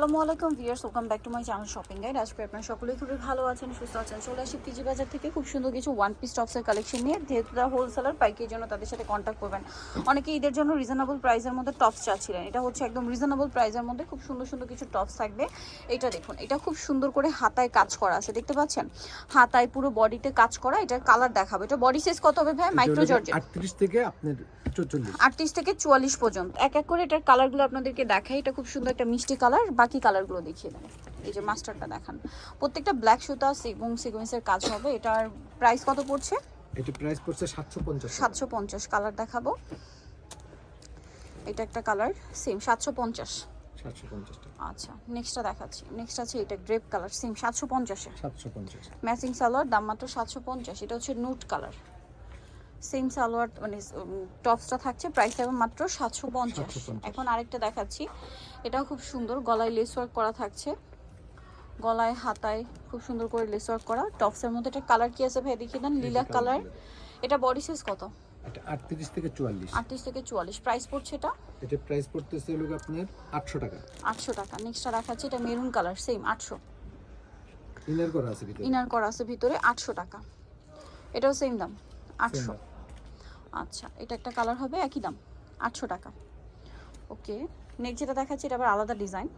আসসালামু আলাইকুম viewers, welcome back to my channel shopping guide. আজকে আপনারা সকলেই খুবই ভালো আছেন, সুস্থ আছেন। চলে আসি পিজি বাজার থেকে খুব সুন্দর কিছু ওয়ান পিস টপসের কালেকশন নিয়ে। যেহেতু তারা হোলসেলার, পাইকারির জন্য তাদের সাথে কন্ট্যাক্ট করবেন। অনেকে ঈদের জন্য রিজনেবল প্রাইসের মধ্যে টপস চাচ্ছিলেন। এটা হচ্ছে একদম রিজনেবল প্রাইসের মধ্যে খুব সুন্দর সুন্দর কিছু টপস থাকবে। এটা দেখুন, এটা খুব সুন্দর করে হাতায় কাজ করা আছে, দেখতে পাচ্ছেন? হাতায় পুরো বডিতে কাজ করা। এটার কালার দেখাবো। এটা বডি সাইজ কত হবে ভাই? মাইক্রো জর্জেট 38 থেকে আপনার 44 38 থেকে 44 পর্যন্ত। এক এক করে এটার কালারগুলো আপনাদেরকে দেখাই। এটা খুব সুন্দর একটা মিষ্টি কালার, বাকি কালারগুলো দেখিয়ে দেন। এই যে মাস্টারটা দেখান, প্রত্যেকটা ব্ল্যাক সুতা এবং সিকোয়েন্সের কাজ হবে। এটার প্রাইস কত পড়ছে? এটা প্রাইস পড়ছে 750 750। কালার দেখাবো। এটা একটা কালার, সেম 750। 750 টাকা। আচ্ছা, নেক্সটটা দেখাচ্ছি। নেক্সট আছে এটা গ্রেপ কালার, সেম 750 এ। 750 ম্যাচিং সালোয়ার, দাম মাত্র 750। এটা হচ্ছে নুট কালার, সেম সালোয়ার, মানে টপসটা থাকছে, প্রাইস হবে মাত্র 750। এখন আরেকটা দেখাচ্ছি, এটাও খুব সুন্দর, গলায় লেস ওয়ার্ক করা থাকছে, গলায় হাতায় খুব সুন্দর করে লেস ওয়ার্ক করা। টপসের মধ্যে এটা কালার কি আছে ভাই দেখিয়ে দেন? লিলা কালার। এটা বডি সাইজ কত? এটা 38 থেকে 44। 38 থেকে 44। প্রাইস পড়ছে এটা? এটা প্রাইস পড়তেছে লোক আপনার 800 টাকা। 800 টাকা। নেক্সটটা দেখাচ্ছি, এটা মেরুন কালার, সেম 800। ইনার করা আছে ভিতরে। ইনার করা আছে ভিতরে, 800 টাকা। এটাও সেম দাম, 800। আচ্ছা, এটা একটা কালার হবে, একই দাম, 800 টাকা। ওকে, নেক্সট যেটা দেখাচ্ছি এটা আবার আলাদা ডিজাইন।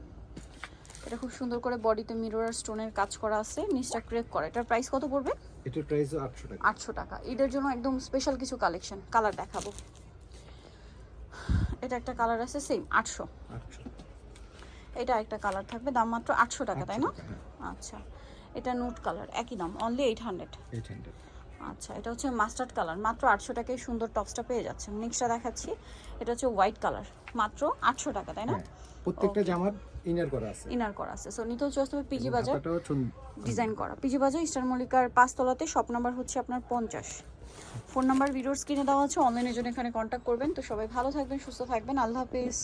এটা খুব সুন্দর করে বডিতে মিরর আর স্টোনের কাজ করা আছে, নিচটা ক্রেপ করা। এটার প্রাইস কত পড়বে? এটার প্রাইস 800 টাকা। 800 টাকা। ঈদের জন্য একদম স্পেশাল কিছু কালেকশন। কালার দেখাবো। এটা একটা কালার আছে, সেম 800। 800। এটা একটা কালার থাকবে, দাম মাত্র 800 টাকা, তাই না? আচ্ছা, এটা নুট কালার, একই দাম, অনলি 800। 800। আচ্ছা, এটা হচ্ছে মাস্টার্ড কালার, মাত্র 800 টাকায় সুন্দর টপসটা পেয়ে যাচ্ছেন। নেক্সটটা দেখাচ্ছি, এটা হচ্ছে হোয়াইট কালার, মাত্র 800 টাকা, তাই না? প্রত্যেকটা জামার ইনার করা আছে। ইনার করা আছে। সো নিতে হচ্ছে আসলে পিজি বাজার, এটাও ডিজাইন করা। পিজি বাজার স্টার মল্লিকার 5 তলাতে, শপ নাম্বার হচ্ছে আপনার 50। ফোন নাম্বার ভিডিওর স্ক্রিনে দেওয়া আছে, অনলাইনের জন্য এখানে কন্ট্যাক্ট করবেন। তো সবাই ভালো থাকবেন, সুস্থ থাকবেন, আল্লাহ হাফেজ।